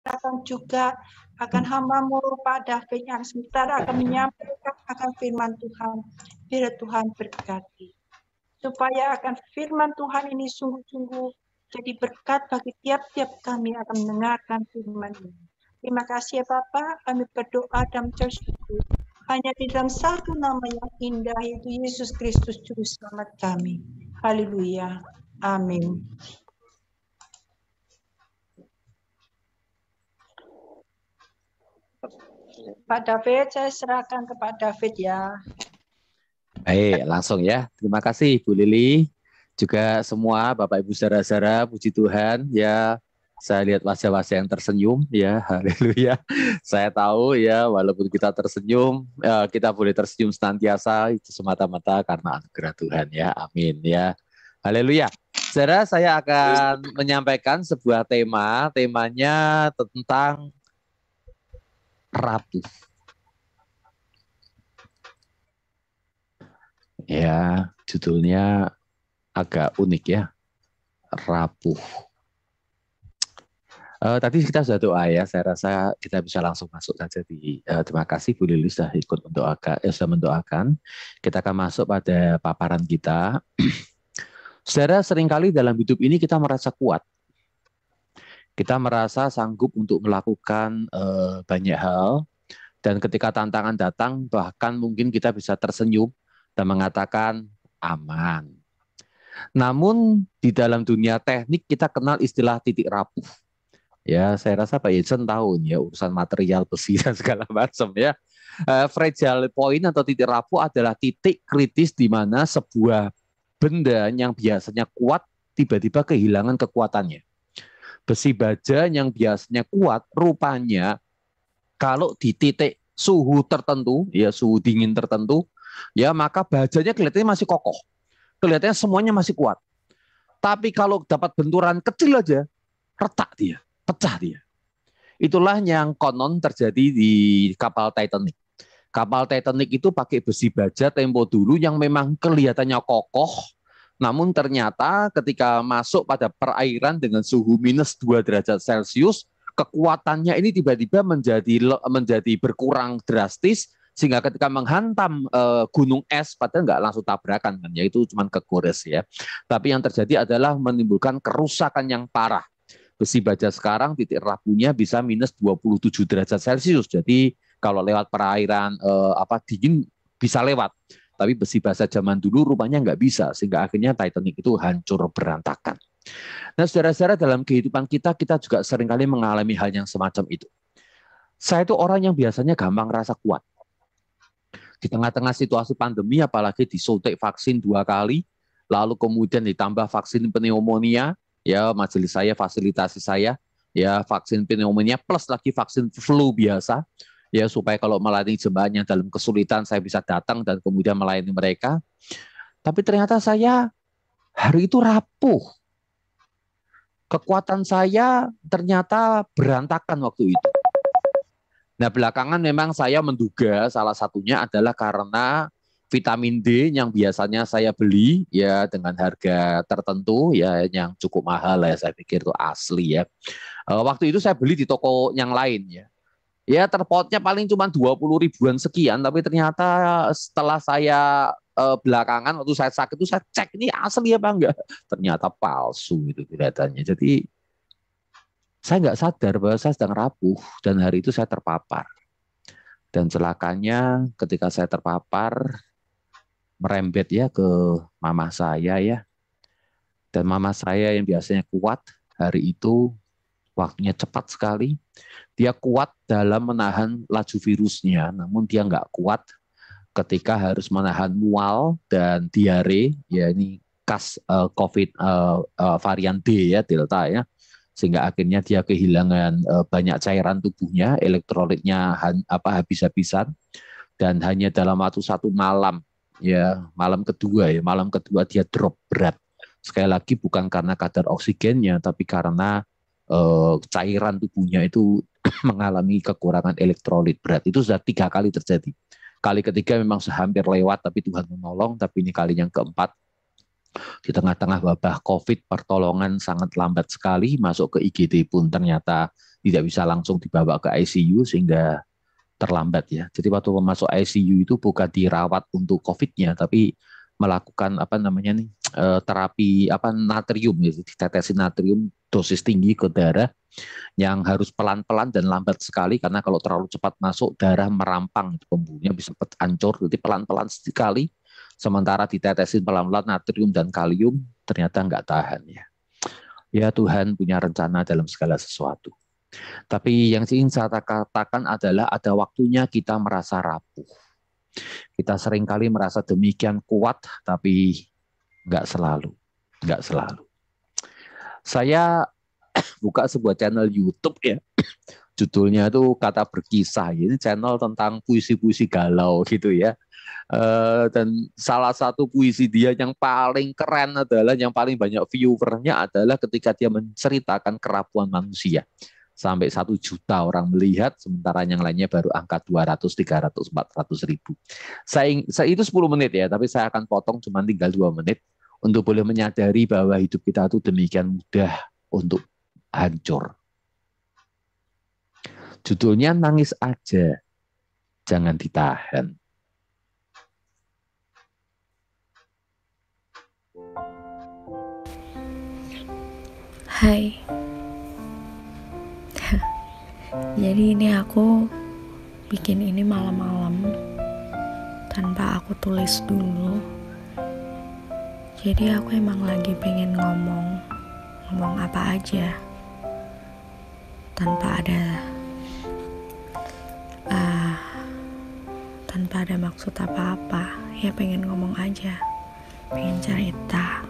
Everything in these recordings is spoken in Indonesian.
persilakan juga akan hamba-Mu Pak David yang sebentar akan menyampaikan akan firman Tuhan. Biar Tuhan berkati. Supaya akan firman Tuhan ini sungguh-sungguh jadi berkat bagi tiap-tiap kami akan mendengarkan firman ini. Terima kasih ya Bapak, kami berdoa dan bersyukur hanya di dalam satu nama yang indah, yaitu Yesus Kristus Juru Selamat kami. Haleluya. Amin. Pak David, saya serahkan ke Pak David ya. Baik, langsung ya. Terima kasih Bu Lili. Juga semua Bapak Ibu saudara-saudara, puji Tuhan ya. Saya lihat wajah-wajah yang tersenyum ya, haleluya. Saya tahu ya, walaupun kita tersenyum, kita boleh tersenyum senantiasa itu semata-mata karena anugerah Tuhan ya. Amin ya. Haleluya. Saudara, saya akan menyampaikan sebuah tema, temanya tentang rapuh. Ya, judulnya agak unik ya, rapuh. Tadi kita sudah doa ya, saya rasa kita bisa langsung masuk saja di terima kasih Bu Lili sudah ikut sudah mendoakan. Kita akan masuk pada paparan kita. Saudara, seringkali dalam hidup ini kita merasa kuat. Kita merasa sanggup untuk melakukan banyak hal, dan ketika tantangan datang, bahkan mungkin kita bisa tersenyum dan mengatakan aman. Namun di dalam dunia teknik kita kenal istilah titik rapuh. Ya, saya rasa Pak Yesen tahu ya urusan material besi dan segala macam ya. Fragile point atau titik rapuh adalah titik kritis di mana sebuah benda yang biasanya kuat tiba-tiba kehilangan kekuatannya. Besi baja yang biasanya kuat rupanya kalau di titik suhu tertentu, ya suhu dingin tertentu, ya maka bajanya kelihatannya masih kokoh. Kelihatannya semuanya masih kuat. Tapi kalau dapat benturan kecil aja, retak dia. Pecah dia. Itulah yang konon terjadi di kapal Titanic. Kapal Titanic itu pakai besi baja tempo dulu yang memang kelihatannya kokoh, namun ternyata ketika masuk pada perairan dengan suhu minus 2 derajat Celcius, kekuatannya ini tiba-tiba menjadi berkurang drastis, sehingga ketika menghantam gunung es, padahal nggak langsung tabrakan kan, ya itu cuma kegores ya. Tapi yang terjadi adalah menimbulkan kerusakan yang parah. Besi baja sekarang titik rapuhnya bisa minus 27 derajat Celcius. Jadi kalau lewat perairan dingin bisa lewat. Tapi besi baja zaman dulu rupanya nggak bisa. Sehingga akhirnya Titanic itu hancur berantakan. Nah saudara-saudara, dalam kehidupan kita juga seringkali mengalami hal yang semacam itu. Saya itu orang yang biasanya gampang rasa kuat. Di tengah-tengah situasi pandemi, apalagi disuntik vaksin 2 kali, lalu kemudian ditambah vaksin pneumonia, ya majelis saya fasilitasi saya ya vaksin pneumonia plus lagi vaksin flu biasa ya supaya kalau melayani jemaahnya dalam kesulitan saya bisa datang dan kemudian melayani mereka. Tapi ternyata saya hari itu rapuh. Kekuatan saya ternyata berantakan waktu itu. Nah belakangan memang saya menduga salah satunya adalah karena vitamin D yang biasanya saya beli ya dengan harga tertentu ya yang cukup mahal ya, saya pikir itu asli ya. Waktu itu saya beli di toko yang lain ya. Ya terpotnya paling cuma 20 ribuan sekian, tapi ternyata setelah saya belakangan waktu saya sakit itu saya cek ini asli apa enggak. Ternyata palsu itu kelihatannya. Jadi saya nggak sadar bahwa saya sedang rapuh dan hari itu saya terpapar. Dan celakanya ketika saya terpapar merembet ya ke mama saya ya. Dan mama saya yang biasanya kuat hari itu waktunya cepat sekali. Dia kuat dalam menahan laju virusnya, namun dia nggak kuat ketika harus menahan mual dan diare, ya ini khas COVID varian D ya, Delta ya. Sehingga akhirnya dia kehilangan banyak cairan tubuhnya, elektrolitnya habis-habisan. Dan hanya dalam waktu 1 malam, ya malam kedua dia drop berat. Sekali lagi bukan karena kadar oksigennya, tapi karena cairan tubuhnya itu mengalami kekurangan elektrolit berat. Itu sudah 3 kali terjadi. Kali ketiga memang hampir lewat, tapi Tuhan menolong. Tapi ini kali yang keempat. Di tengah-tengah wabah COVID, pertolongan sangat lambat sekali. Masuk ke IGD pun ternyata tidak bisa langsung dibawa ke ICU sehingga terlambat ya. Jadi waktu masuk ICU itu bukan dirawat untuk COVID-nya, tapi melakukan terapi natrium, ya, ditetesin natrium dosis tinggi ke darah yang harus pelan-pelan dan lambat sekali, karena kalau terlalu cepat masuk darah merampang, pembuluhnya bisa hancur. Jadi pelan-pelan sekali, sementara ditetesin pelan-pelan natrium dan kalium ternyata nggak tahan ya. Ya Tuhan punya rencana dalam segala sesuatu. Tapi yang ingin saya katakan adalah ada waktunya kita merasa rapuh. Kita seringkali merasa demikian kuat, tapi nggak selalu. Nggak selalu. Saya buka sebuah channel YouTube ya. Judulnya itu Kata Berkisah. Ini channel tentang puisi-puisi galau gitu ya. Dan salah satu puisi dia yang paling keren adalah, yang paling banyak viewernya adalah ketika dia menceritakan kerapuhan manusia. Sampai 1 juta orang melihat, sementara yang lainnya baru angka 200, 300, 400 ribu. Saya itu 10 menit ya, tapi saya akan potong cuma tinggal 2 menit untuk boleh menyadari bahwa hidup kita itu demikian mudah untuk hancur. Judulnya Nangis Aja, Jangan Ditahan. Hai. Jadi ini aku bikin ini malam-malam tanpa aku tulis dulu. Jadi aku emang lagi pengen ngomong apa aja tanpa ada maksud apa-apa. Ya pengen ngomong aja, pengen cerita.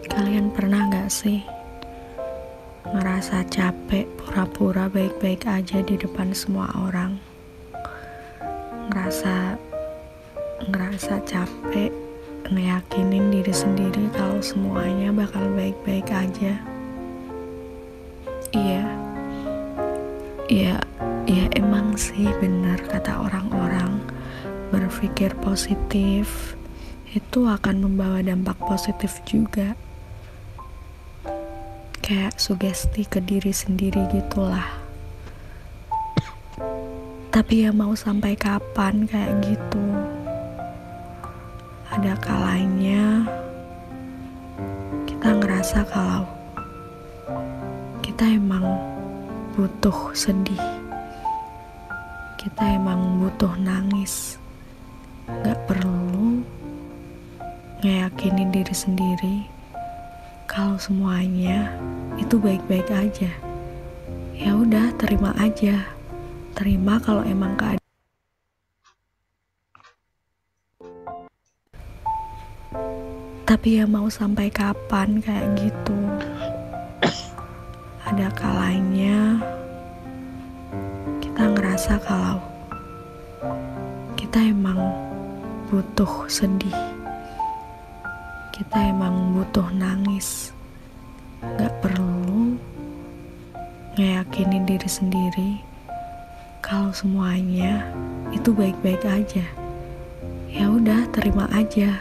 Kalian pernah gak sih ngerasa capek pura-pura baik-baik aja di depan semua orang? Ngerasa capek ngeyakinin diri sendiri kalau semuanya bakal baik-baik aja. Iya emang sih benar kata orang-orang, berpikir positif itu akan membawa dampak positif juga. Kayak sugesti ke diri sendiri gitulah. Tapi ya mau sampai kapan kayak gitu? Ada kalanya kita ngerasa kalau kita emang butuh sedih, kita emang butuh nangis. Gak perlu ngeyakinin diri sendiri kalau semuanya itu baik-baik aja. Ya udah, terima aja. Terima kalau emang keadaan. Tapi ya mau sampai kapan kayak gitu? Ada kalanya kita ngerasa kalau kita emang butuh sedih, kita emang butuh nangis. Gak perlu ngeyakinin diri sendiri kalau semuanya itu baik-baik aja. Ya udah, terima aja.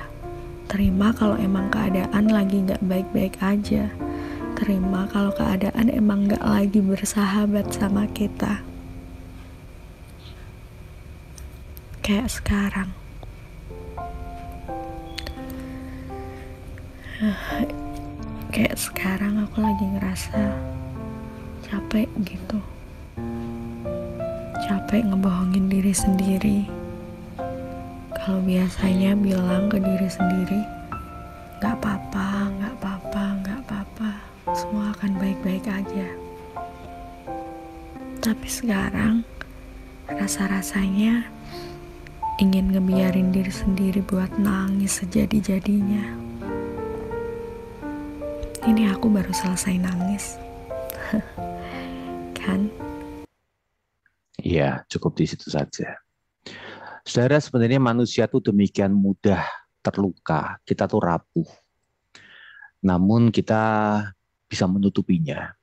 Terima kalau emang keadaan lagi gak baik-baik aja. Terima kalau keadaan emang gak lagi bersahabat sama kita. Kayak sekarang. Kayak sekarang aku lagi ngerasa capek gitu. Capek ngebohongin diri sendiri. Kalau biasanya bilang ke diri sendiri, gak apa-apa, semua akan baik-baik aja. Tapi sekarang rasa-rasanya ingin ngebiarin diri sendiri buat nangis sejadi-jadinya. Ini aku baru selesai nangis. Kan? Iya, cukup di situ saja. Saudara, sebenarnya manusia tuh demikian mudah terluka. Kita tuh rapuh. Namun kita bisa menutupinya.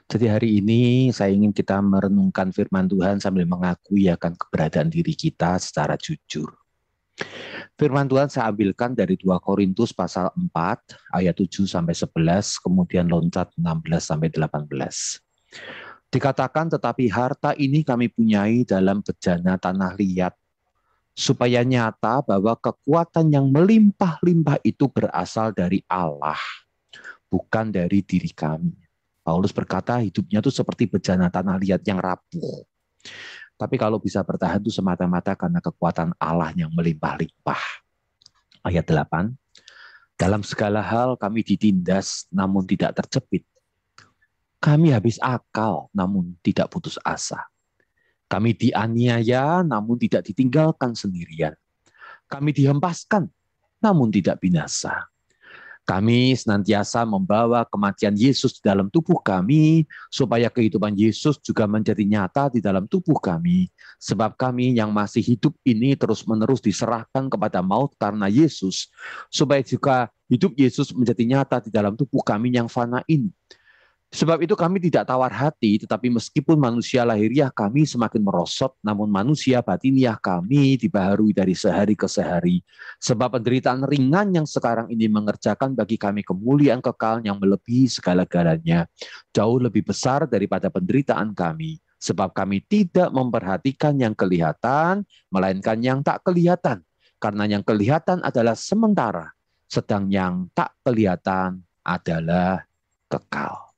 Jadi hari ini saya ingin kita merenungkan firman Tuhan sambil mengakui akan keberadaan diri kita secara jujur. Firman Tuhan saya ambilkan dari 2 Korintus pasal 4 ayat 7 sampai 11, kemudian loncat 16 sampai 18. Dikatakan, tetapi harta ini kami punyai dalam bejana tanah liat, supaya nyata bahwa kekuatan yang melimpah-limpah itu berasal dari Allah, bukan dari diri kami. Paulus berkata hidupnya itu seperti bejana tanah liat yang rapuh. Tapi kalau bisa bertahan itu semata-mata karena kekuatan Allah yang melimpah-limpah. Ayat 8, dalam segala hal kami ditindas namun tidak terjepit. Kami habis akal namun tidak putus asa. Kami dianiaya namun tidak ditinggalkan sendirian. Kami dihempaskan namun tidak binasa. Kami senantiasa membawa kematian Yesus di dalam tubuh kami, supaya kehidupan Yesus juga menjadi nyata di dalam tubuh kami. Sebab kami yang masih hidup ini terus-menerus diserahkan kepada maut karena Yesus, supaya juga hidup Yesus menjadi nyata di dalam tubuh kami yang fana ini. Sebab itu kami tidak tawar hati, tetapi meskipun manusia lahiriah kami semakin merosot, namun manusia batiniah kami dibaharui dari sehari ke sehari. Sebab penderitaan ringan yang sekarang ini mengerjakan bagi kami kemuliaan kekal yang melebihi segala-galanya, jauh lebih besar daripada penderitaan kami. Sebab kami tidak memperhatikan yang kelihatan, melainkan yang tak kelihatan. Karena yang kelihatan adalah sementara, sedang yang tak kelihatan adalah kekal.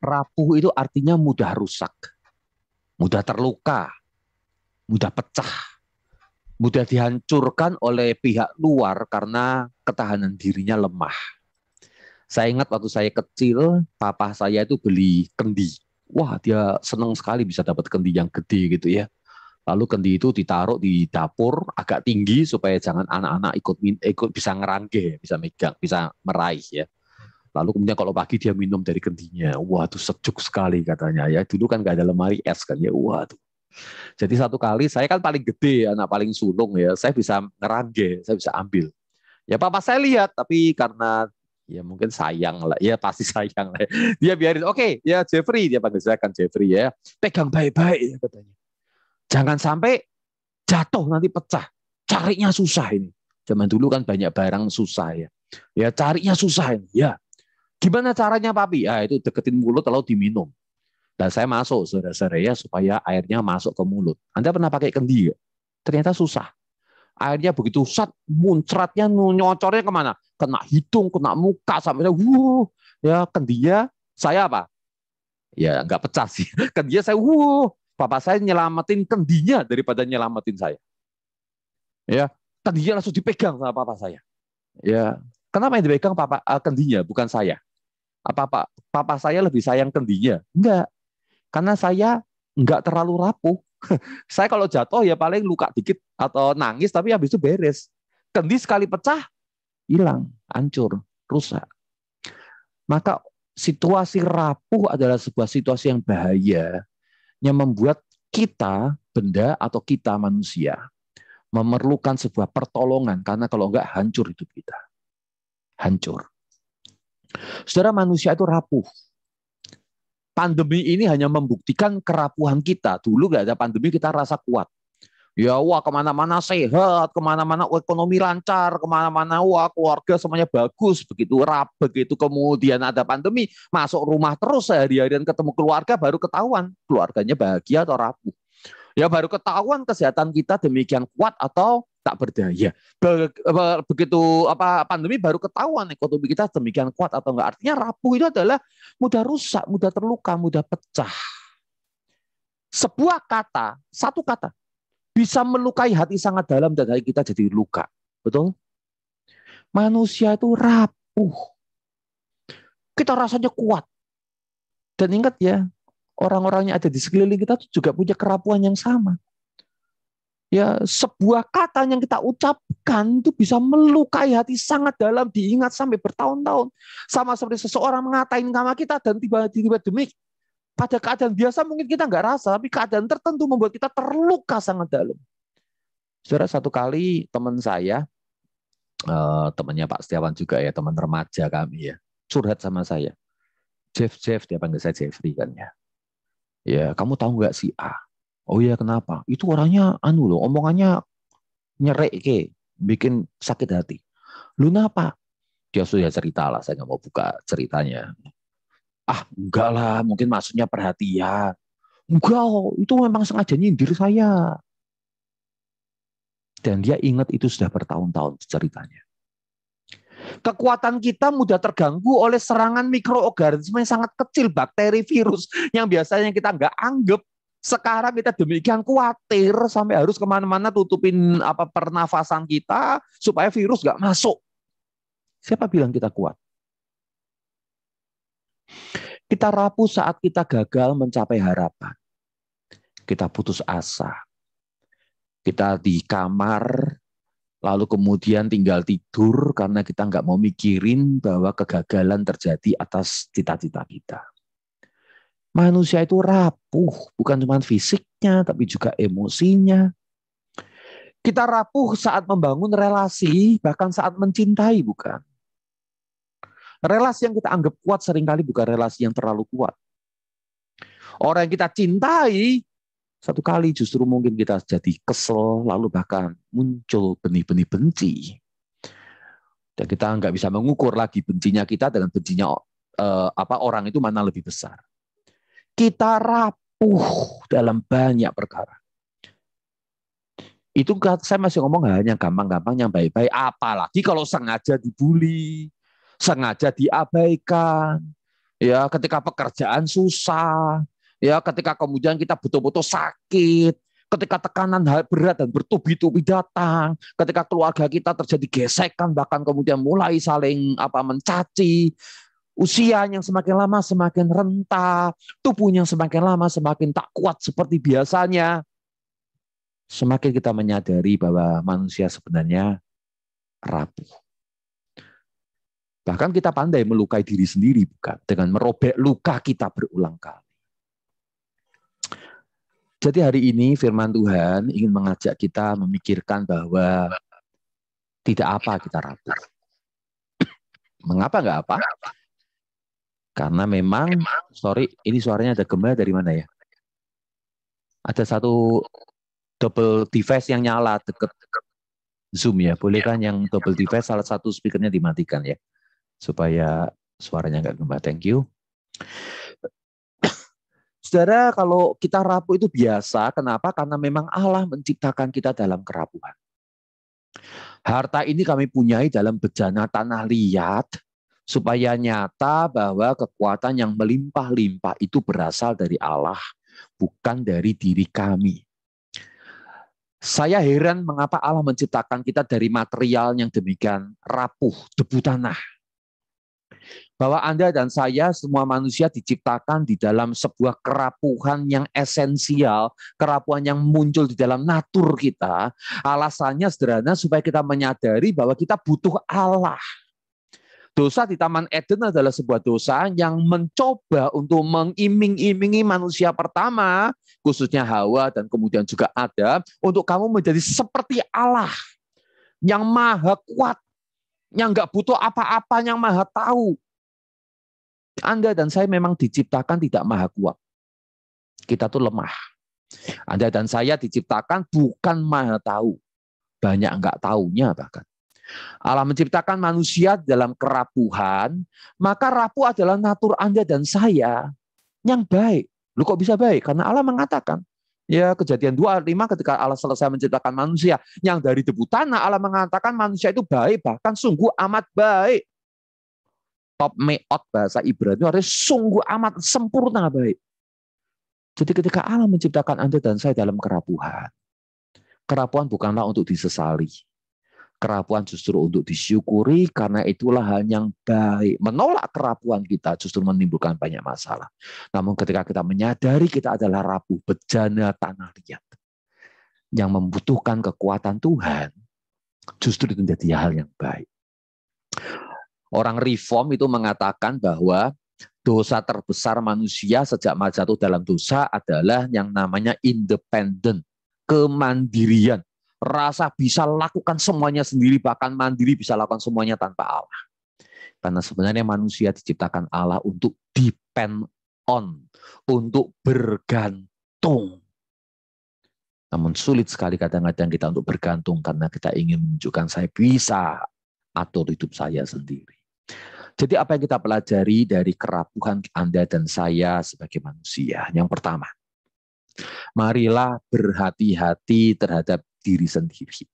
Rapuh itu artinya mudah rusak, mudah terluka, mudah pecah, mudah dihancurkan oleh pihak luar karena ketahanan dirinya lemah. Saya ingat waktu saya kecil, papa saya itu beli kendi. Wah, dia senang sekali bisa dapat kendi yang gede gitu ya. Lalu kendi itu ditaruh di dapur agak tinggi supaya jangan anak-anak ikut bisa ngerangge, bisa megang, bisa meraih ya. Lalu kemudian kalau pagi dia minum dari kendinya, wah itu sejuk sekali katanya ya. Dulu kan nggak ada lemari es kan ya, wah tuh. Jadi satu kali saya kan paling gede, anak paling sulung ya, saya bisa ngerangge, saya bisa ambil. Ya papa saya lihat, tapi karena ya mungkin sayang lah, ya pasti sayang lah. Dia biarin, oke, ya Jeffrey, dia panggil saya kan Jeffrey ya, pegang baik-baik ya katanya. Jangan sampai jatuh nanti pecah, carinya susah ini. Zaman dulu kan banyak barang susah ya, ya carinya susah ini, ya. Gimana caranya papi? Ya itu deketin mulut lalu diminum. Dan saya masuk saudara-saudara ya supaya airnya masuk ke mulut. Anda pernah pakai kendi ya? Ternyata susah. Airnya begitu muncratnya nyocornya kemana? Kena hidung, kena muka sampai ya kendinya saya apa? Ya nggak pecah sih. Kendinya saya papa saya nyelamatin kendinya daripada nyelamatin saya. Ya, kendinya langsung dipegang sama papa saya. Ya, kenapa yang dipegang papa kendinya bukan saya? Apa papa saya lebih sayang kendinya? Enggak. Karena saya enggak terlalu rapuh. Saya kalau jatuh ya paling luka dikit atau nangis tapi habis itu beres. Kendi sekali pecah, hilang, hancur, rusak. Maka situasi rapuh adalah sebuah situasi yang bahaya yang membuat kita, benda atau kita manusia memerlukan sebuah pertolongan karena kalau enggak hancur hidup kita. Hancur. Saudara, manusia itu rapuh. Pandemi ini hanya membuktikan kerapuhan kita. Dulu nggak ada pandemi kita rasa kuat. Ya wah kemana-mana sehat, kemana-mana ekonomi lancar, kemana-mana wah keluarga semuanya bagus. Begitu kemudian ada pandemi, masuk rumah terus sehari-harian ketemu keluarga baru ketahuan keluarganya bahagia atau rapuh. Ya baru ketahuan kesehatan kita demikian kuat atau tak berdaya. Begitu pandemi baru ketahuan ekonomi kita demikian kuat atau enggak. Artinya rapuh itu adalah mudah rusak, mudah terluka, mudah pecah. Sebuah kata, satu kata bisa melukai hati sangat dalam dan hati kita jadi luka. Betul? Manusia itu rapuh. Kita rasanya kuat. Dan ingat ya, orang-orang yang ada di sekeliling kita juga punya kerapuhan yang sama. Ya, sebuah kata yang kita ucapkan itu bisa melukai hati sangat dalam, diingat sampai bertahun-tahun. Sama seperti seseorang mengatain nama kita dan tiba-tiba demi pada keadaan biasa mungkin kita nggak rasa, tapi keadaan tertentu membuat kita terluka sangat dalam. Saudara, satu kali teman saya, temannya Pak Setiawan juga ya, teman remaja kami ya, curhat sama saya. Jeff, dia panggil saya Jeffrey kan ya. Ya, kamu tahu nggak si A? Oh iya, kenapa? Itu orangnya loh, omongannya nyerek ke, bikin sakit hati. Lu kenapa? Dia sudah cerita lah, saya nggak mau buka ceritanya. Ah, enggak lah, mungkin maksudnya perhatian. Enggak, itu memang sengaja nyindir saya. Dan dia ingat itu sudah bertahun-tahun ceritanya. Kekuatan kita mudah terganggu oleh serangan mikroorganisme yang sangat kecil, bakteri, virus, yang biasanya kita nggak anggap. Sekarang kita demikian khawatir sampai harus kemana-mana tutupin pernafasan kita supaya virus nggak masuk. Siapa bilang kita kuat? Kita rapuh saat kita gagal mencapai harapan. Kita putus asa. Kita di kamar, lalu kemudian tinggal tidur karena kita nggak mau mikirin bahwa kegagalan terjadi atas cita-cita kita. Manusia itu rapuh, bukan cuma fisiknya, tapi juga emosinya. Kita rapuh saat membangun relasi, bahkan saat mencintai, bukan. Relasi yang kita anggap kuat seringkali bukan relasi yang terlalu kuat. Orang yang kita cintai, satu kali justru mungkin kita jadi kesel, lalu bahkan muncul benih-benih benci. Dan kita nggak bisa mengukur lagi bencinya kita dengan bencinya orang itu mana lebih besar. Kita rapuh dalam banyak perkara. Itu saya masih ngomong hanya gampang-gampang yang baik-baik. Apalagi kalau sengaja dibully, sengaja diabaikan, ya ketika pekerjaan susah, ya ketika kemudian kita betul-betul sakit, ketika tekanan berat dan bertubi-tubi datang, ketika keluarga kita terjadi gesekan, bahkan kemudian mulai saling mencaci, usianya yang semakin lama semakin renta, tubuhnya yang semakin lama semakin tak kuat seperti biasanya. Semakin kita menyadari bahwa manusia sebenarnya rapuh. Bahkan kita pandai melukai diri sendiri, bukan? Dengan merobek luka kita berulang kali. Jadi hari ini firman Tuhan ingin mengajak kita memikirkan bahwa tidak apa kita rapuh. Mengapa nggak apa? Karena memang, ini suaranya ada gema dari mana ya? Ada satu double device yang nyala dekat Zoom ya. Boleh kan yang double device salah satu speakernya dimatikan ya? Supaya suaranya nggak gema. Thank you. Saudara, kalau kita rapuh itu biasa. Kenapa? Karena memang Allah menciptakan kita dalam kerapuhan. Harta ini kami punyai dalam bejana tanah liat, supaya nyata bahwa kekuatan yang melimpah-limpah itu berasal dari Allah, bukan dari diri kami. Saya heran mengapa Allah menciptakan kita dari material yang demikian rapuh, debu tanah. Bahwa Anda dan saya, semua manusia diciptakan di dalam sebuah kerapuhan yang esensial, kerapuhan yang muncul di dalam natur kita. Alasannya sederhana supaya kita menyadari bahwa kita butuh Allah. Dosa di Taman Eden adalah sebuah dosa yang mencoba untuk mengiming-imingi manusia pertama, khususnya Hawa dan kemudian juga Adam, untuk kamu menjadi seperti Allah yang maha kuat, yang nggak butuh apa-apa, yang maha tahu. Anda dan saya memang diciptakan tidak maha kuat. Kita tuh lemah. Anda dan saya diciptakan bukan maha tahu. Banyak nggak taunya bahkan. Allah menciptakan manusia dalam kerapuhan, maka rapuh adalah natur Anda dan saya yang baik. Lu kok bisa baik? Karena Allah mengatakan, ya Kejadian 2:5 ketika Allah selesai menciptakan manusia yang dari debu tanah, Allah mengatakan manusia itu baik, bahkan sungguh amat baik. Top meot bahasa Ibrani artinya sungguh amat sempurna baik. Jadi ketika Allah menciptakan Anda dan saya dalam kerapuhan, kerapuhan bukanlah untuk disesali. Kerapuhan justru untuk disyukuri, karena itulah hal yang baik. Menolak kerapuhan kita justru menimbulkan banyak masalah. Namun ketika kita menyadari kita adalah rapuh, bejana tanah liat, yang membutuhkan kekuatan Tuhan, justru itu menjadi hal yang baik. Orang reform itu mengatakan bahwa dosa terbesar manusia sejak jatuh dalam dosa adalah yang namanya independen, kemandirian. Rasa bisa lakukan semuanya sendiri, bahkan mandiri bisa lakukan semuanya tanpa Allah. Karena sebenarnya manusia diciptakan Allah untuk depend on, untuk bergantung. Namun sulit sekali kadang-kadang kita untuk bergantung karena kita ingin menunjukkan saya bisa atur hidup saya sendiri. Jadi apa yang kita pelajari dari kerapuhan Anda dan saya sebagai manusia? Yang pertama, marilah berhati-hati terhadap diri sendiri.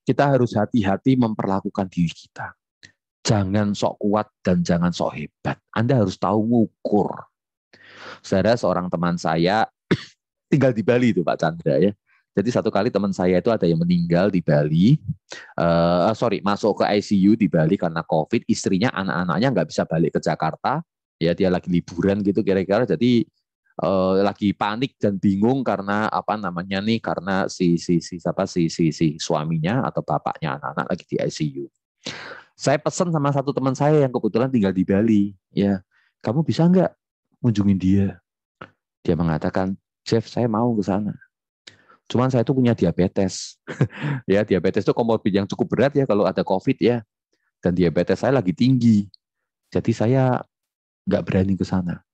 Kita harus hati-hati memperlakukan diri kita. Jangan sok kuat dan jangan sok hebat. Anda harus tahu mengukur. Saudara, seorang teman saya tinggal di Bali itu Pak Chandra ya. Jadi satu kali teman saya itu ada yang meninggal di Bali, masuk ke ICU di Bali karena COVID. Istrinya, anak-anaknya nggak bisa balik ke Jakarta, ya dia lagi liburan gitu kira-kira. Jadi lagi panik dan bingung karena karena si suaminya atau bapaknya anak-anak lagi di ICU. Saya pesan sama satu teman saya yang kebetulan tinggal di Bali, ya kamu bisa nggak kunjungin dia? Dia mengatakan, Jeff, saya mau ke sana. Cuman saya tuh punya diabetes. Ya, diabetes itu komorbid yang cukup berat ya kalau ada COVID ya. Dan diabetes saya lagi tinggi. Jadi saya nggak berani ke sana.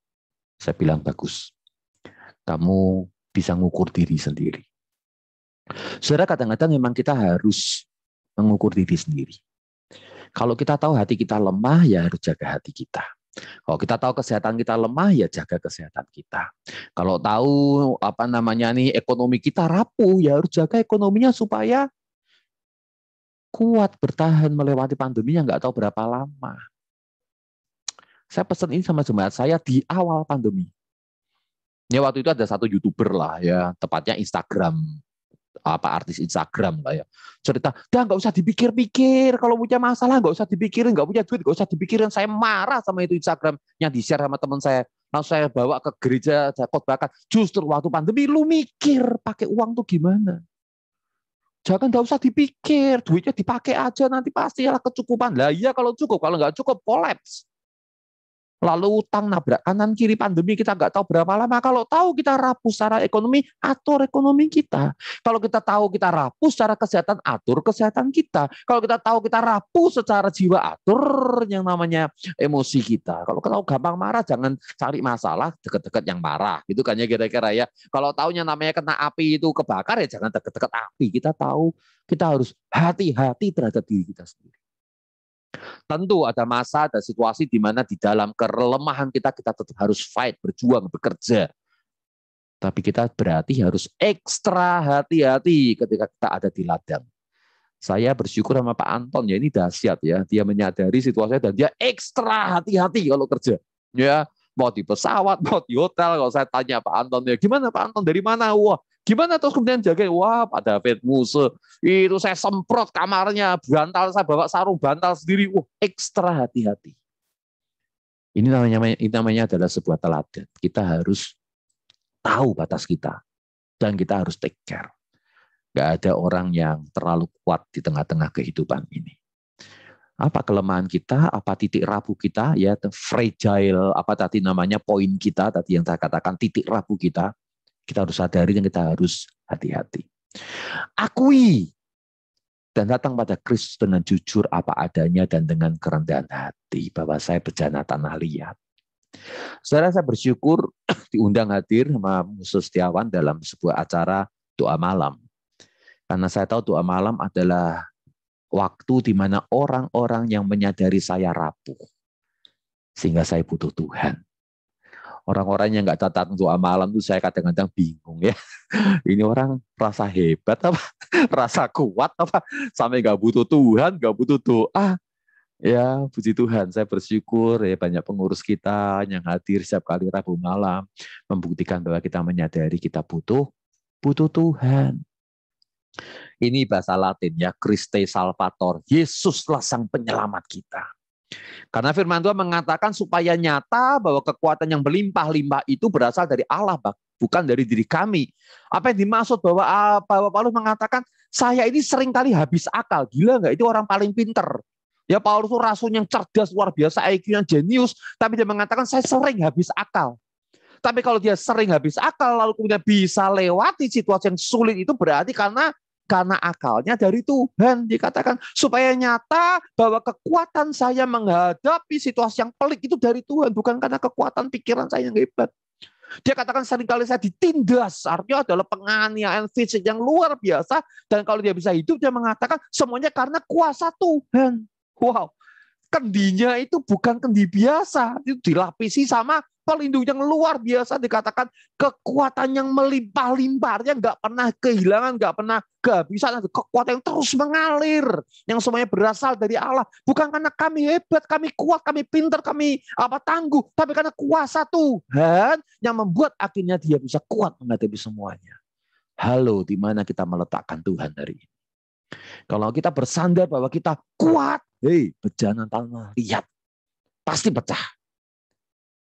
Saya bilang, bagus. Kamu bisa ngukur diri sendiri. Saudara, kadang-kadang memang kita harus mengukur diri sendiri. Kalau kita tahu hati kita lemah, ya harus jaga hati kita. Kalau kita tahu kesehatan kita lemah, ya jaga kesehatan kita. Kalau tahu ekonomi kita rapuh, ya harus jaga ekonominya supaya kuat bertahan melewati pandemi yang nggak tahu berapa lama. Saya pesan ini sama jemaat saya di awal pandemi. Ya waktu itu ada satu YouTuber lah ya, tepatnya artis Instagram lah ya, cerita, dah nggak usah dipikir-pikir, kalau punya masalah nggak usah dipikirin, nggak punya duit nggak usah dipikirin. Saya marah sama itu Instagram yang di-share sama teman saya, langsung saya bawa ke gereja, saya khotbahkan. Justru waktu pandemi lu mikir pakai uang tuh gimana, jangan nggak usah dipikir, duitnya dipakai aja, nanti pasti lah kecukupan. Lah iya kalau cukup, kalau nggak cukup kolaps. Lalu utang nabrak kanan kiri, pandemi kita nggak tahu berapa lama. Kalau tahu kita rapuh secara ekonomi, atur ekonomi kita. Kalau kita tahu kita rapuh secara kesehatan, atur kesehatan kita. Kalau kita tahu kita rapuh secara jiwa, atur yang namanya emosi kita. Kalau tahu gampang marah, jangan cari masalah deket-deket yang marah. Gitu kan ya kira-kira ya. Kalau tahunya namanya kena api itu kebakar, ya jangan deket-deket api. Kita tahu kita harus hati-hati terhadap diri kita sendiri. Tentu ada masa, ada situasi di mana di dalam kelemahan kita tetap harus fight, berjuang, bekerja. Tapi kita berarti harus ekstra hati-hati ketika kita ada di ladang. Saya bersyukur sama Pak Anton, ya ini dahsyat ya. Dia menyadari situasinya dan dia ekstra hati-hati kalau kerja. Ya, mau di pesawat, mau di hotel. Kalau saya tanya Pak Anton, ya gimana Pak Anton, dari mana? Wah, gimana terus kemudian jaga? Wah, Pak David Muse, itu saya semprot kamarnya, bantal saya bawa sarung bantal sendiri. Wah, ekstra hati-hati. Ini namanya adalah sebuah teladan. Kita harus tahu batas kita dan kita harus take care. Gak ada orang yang terlalu kuat di tengah-tengah kehidupan ini. Apa kelemahan kita, apa titik rapuh kita, ya fragile, apa tadi namanya poin kita, tadi yang saya katakan titik rapuh kita harus sadari dan kita harus hati-hati. Akui dan datang pada Kristus dengan jujur apa adanya dan dengan kerendahan hati bahwa saya berjana tanah liat. Saudara, saya bersyukur diundang hadir sama Musa Setiawan dalam sebuah acara doa malam. Karena saya tahu doa malam adalah waktu di mana orang-orang yang menyadari saya rapuh. Sehingga saya butuh Tuhan. Orang-orang yang nggak datang doa malam itu saya kadang-kadang bingung ya. Ini orang rasa hebat apa? Rasa kuat apa? Sampai nggak butuh Tuhan, nggak butuh doa. Ya, puji Tuhan, saya bersyukur ya banyak pengurus kita yang hadir setiap kali Rabu malam membuktikan bahwa kita menyadari kita butuh Tuhan. Ini bahasa Latin ya, Christe Salvator, Yesuslah sang penyelamat kita. Karena firman Tuhan mengatakan supaya nyata bahwa kekuatan yang berlimpah-limpah itu berasal dari Allah, bukan dari diri kami. Apa yang dimaksud bahwa Paulus mengatakan, saya ini sering kali habis akal. Gila nggak? Itu orang paling pinter. Ya, Paulus itu rasul yang cerdas, luar biasa, IQ-nya jenius. Tapi dia mengatakan, saya sering habis akal. Tapi kalau dia sering habis akal, lalu kemudian bisa lewati situasi yang sulit, itu berarti karena akalnya dari Tuhan. Dikatakan supaya nyata bahwa kekuatan saya menghadapi situasi yang pelik itu dari Tuhan, bukan karena kekuatan pikiran saya yang hebat. Dia katakan seringkali saya ditindas, artinya adalah penganiayaan fisik yang luar biasa. Dan kalau dia bisa hidup, dia mengatakan semuanya karena kuasa Tuhan. Wow, kendinya itu bukan kendi biasa, itu dilapisi sama pelindung yang luar biasa. Dikatakan kekuatan yang melimpah-limpah, yang nggak pernah kehilangan, nggak pernah kehabisan, kekuatan yang terus mengalir, yang semuanya berasal dari Allah. Bukan karena kami hebat, kami kuat, kami pintar, kami tangguh, tapi karena kuasa Tuhan yang membuat akhirnya dia bisa kuat menghadapi semuanya. Halo, di mana kita meletakkan Tuhan hari ini? Kalau kita bersandar bahwa kita kuat, bejana tanah, lihat, pasti pecah.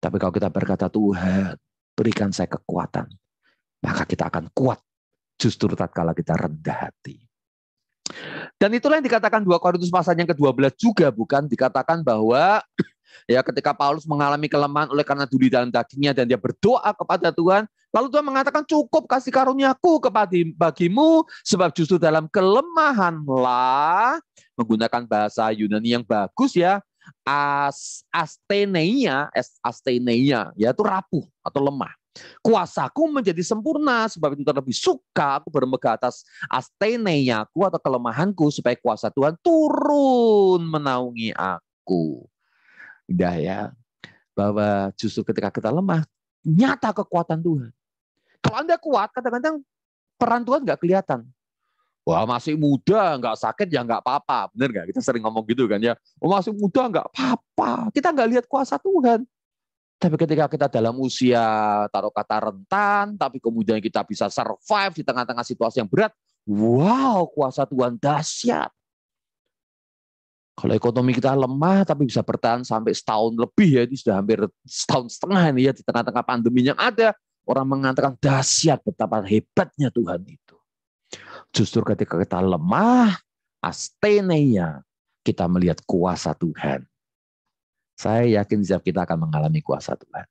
Tapi kalau kita berkata, Tuhan, berikan saya kekuatan, maka kita akan kuat justru tatkala kita rendah hati. Dan itulah yang dikatakan 2 Korintus pasal yang ke-12 juga, bukan? Dikatakan bahwa ya ketika Paulus mengalami kelemahan oleh karena duri dalam dagingnya dan dia berdoa kepada Tuhan, lalu Tuhan mengatakan cukup kasih karuniaku bagimu, sebab justru dalam kelemahanlah, menggunakan bahasa Yunani yang bagus ya, asteneia, yaitu rapuh atau lemah. Kuasaku menjadi sempurna, sebab itu terlebih suka aku bermegah atas asteneiaku atau kelemahanku, supaya kuasa Tuhan turun menaungi aku. Indah ya, bahwa justru ketika kita lemah, nyata kekuatan Tuhan. Kalau Anda kuat, kadang-kadang peran Tuhan nggak kelihatan. Wah, masih muda, nggak sakit, ya nggak apa-apa. Benar nggak? Kita sering ngomong gitu kan ya. Oh, masih muda, nggak apa-apa. Kita nggak lihat kuasa Tuhan. Tapi ketika kita dalam usia, taruh kata rentan, tapi kemudian kita bisa survive di tengah-tengah situasi yang berat, wow, kuasa Tuhan dahsyat. Kalau ekonomi kita lemah, tapi bisa bertahan sampai setahun lebih ya, ini sudah hampir setahun setengah ini ya, di tengah-tengah pandemi yang ada, orang mengatakan dahsyat betapa hebatnya Tuhan itu. Justru ketika kita lemah, asteneia, kita melihat kuasa Tuhan. Saya yakin setiap kita akan mengalami kuasa Tuhan.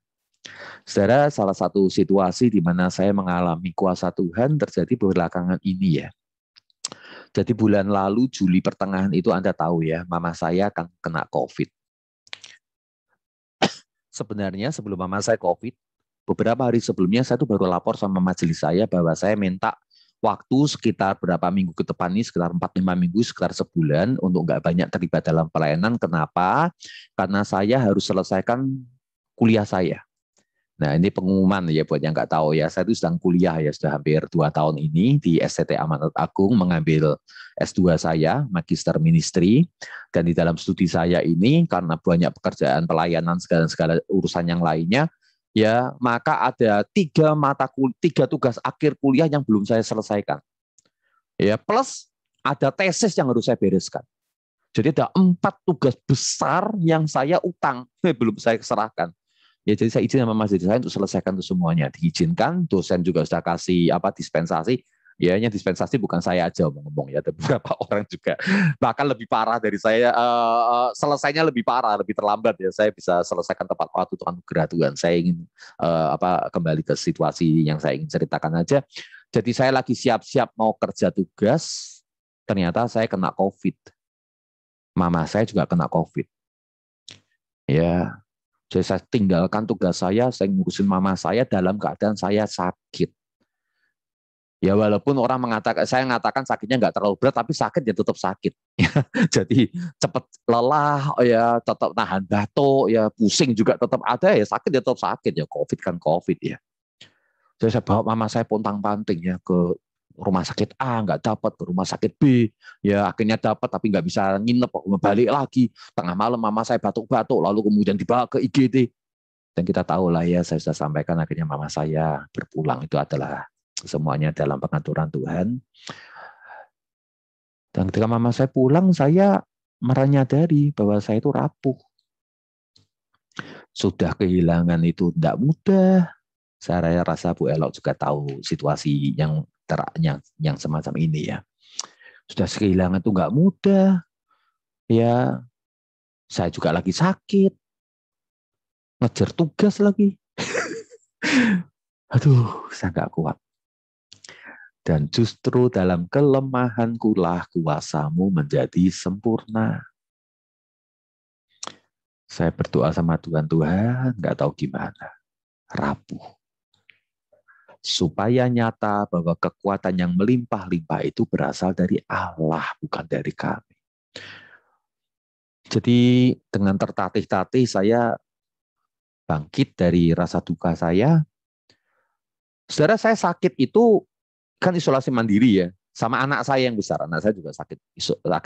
Saudara, salah satu situasi di mana saya mengalami kuasa Tuhan terjadi belakangan ini ya. Jadi bulan lalu, Juli pertengahan itu Anda tahu ya, mama saya kan kena COVID. Sebenarnya sebelum mama saya COVID, beberapa hari sebelumnya saya tuh baru lapor sama majelis saya bahwa saya minta waktu sekitar berapa minggu ke depan ini, sekitar 4-5 minggu, sekitar sebulan untuk nggak banyak terlibat dalam pelayanan. Kenapa? Karena saya harus selesaikan kuliah saya. Nah, ini pengumuman ya buat yang nggak tahu ya. Saya itu sedang kuliah ya, sudah hampir 2 tahun ini di STT Amanat Agung, mengambil S2 saya, Magister Ministry. Dan di dalam studi saya ini, karena banyak pekerjaan pelayanan, segala urusan yang lainnya, ya, maka ada 3 tugas akhir kuliah yang belum saya selesaikan. Ya, plus ada tesis yang harus saya bereskan. Jadi ada 4 tugas besar yang saya utang, belum saya serahkan. Ya, jadi saya izin sama majelis saya untuk selesaikan itu semuanya. Diizinkan, dosen juga sudah kasih dispensasi. Ya, yang dispensasi bukan saya aja ngomong ya, ada beberapa orang juga bahkan lebih parah dari saya, selesainya lebih parah, lebih terlambat ya. Saya bisa selesaikan tepat waktu untuk anugerah Tuhan. Saya ingin kembali ke situasi yang saya ingin ceritakan aja. Jadi saya lagi siap-siap mau kerja tugas, ternyata saya kena COVID. Mama saya juga kena COVID. Ya, jadi saya tinggalkan tugas saya ngurusin mama saya dalam keadaan saya sakit. Ya walaupun orang saya mengatakan sakitnya nggak terlalu berat, tapi sakit ya tetap sakit. Jadi cepat lelah, ya tetap nahan batuk, ya pusing juga tetap ada, ya sakit ya tetap sakit, ya COVID kan COVID ya. Jadi saya bawa mama saya pontang-panting ya ke rumah sakit A, nggak dapat, ke rumah sakit B, ya akhirnya dapat tapi nggak bisa nginep, balik lagi tengah malam mama saya batuk-batuk, lalu kemudian dibawa ke IGD. Dan kita tahu lah ya, saya sudah sampaikan akhirnya mama saya berpulang, itu adalah semuanya dalam pengaturan Tuhan. Dan ketika mama saya pulang, saya menyadari bahwa saya itu rapuh. Sudah kehilangan itu tidak mudah. Saya rasa Bu Elok juga tahu situasi yang semacam ini ya. Sudah kehilangan itu nggak mudah. Ya, saya juga lagi sakit. Ngejar tugas lagi. Aduh, saya nggak kuat. Dan justru dalam kelemahanku lah kuasamu menjadi sempurna. Saya berdoa sama Tuhan, nggak tahu gimana, rapuh. supaya nyata bahwa kekuatan yang melimpah-limpah itu berasal dari Allah, bukan dari kami. Jadi dengan tertatih-tatih saya bangkit dari rasa duka saya. Saudara, saya sakit itu kan isolasi mandiri ya, sama anak saya yang besar. Anak saya juga sakit,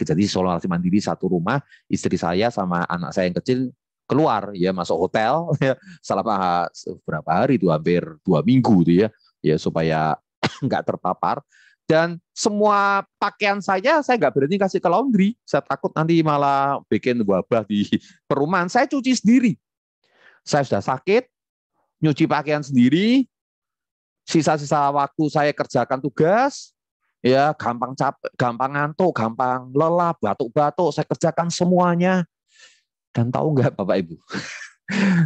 jadi isolasi mandiri satu rumah, istri saya sama anak saya yang kecil keluar ya, masuk hotel ya, selama berapa hari itu, hampir 2 minggu itu ya supaya nggak terpapar. Dan semua pakaian saya nggak berani kasih ke laundry, saya takut nanti malah bikin wabah di perumahan. Saya cuci sendiri. Saya sudah sakit, nyuci pakaian sendiri. Sisa-sisa waktu saya kerjakan tugas, ya gampang capek, gampang ngantuk, gampang lelah, batuk-batuk, saya kerjakan semuanya. Dan tahu nggak Bapak Ibu,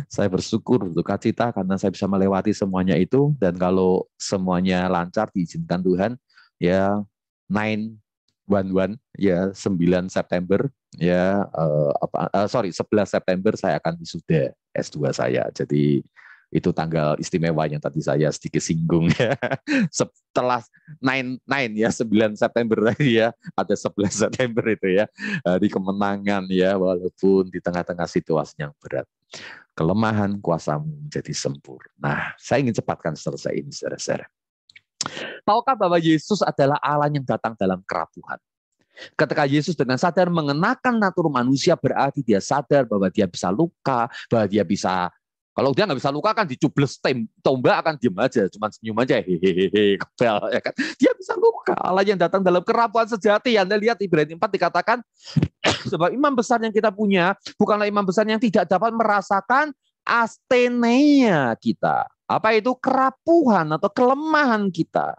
saya bersyukur, sukacita karena saya bisa melewati semuanya itu. Dan kalau semuanya lancar diizinkan Tuhan, ya 9/11 ya 9 September ya 11 September saya akan wisuda S2 saya. Jadi itu tanggal istimewa yang tadi saya sedikit singgung ya. Setelah 9 ya 9 September tadi ya, ada 11 September itu ya, hari kemenangan ya, walaupun di tengah-tengah situasi yang berat. Kelemahan kuasamu menjadi sempurna. Nah, saya ingin cepatkan selesai ini, saudara-saudara. Tahukah bahwa Yesus adalah Allah yang datang dalam kerapuhan? Ketika Yesus dengan sadar mengenakan natur manusia, berarti dia sadar bahwa dia bisa luka, bahwa dia bisa, kalau dia nggak bisa luka kan dicubles tombak akan diem aja, cuma senyum aja, hehehe, kebal, ya kan? Dia bisa luka. Allah yang datang dalam kerapuhan sejati. Anda lihat Ibrani 4 dikatakan, sebab imam besar yang kita punya bukanlah imam besar yang tidak dapat merasakan asteneia kita. Apa itu? Kerapuhan atau kelemahan kita.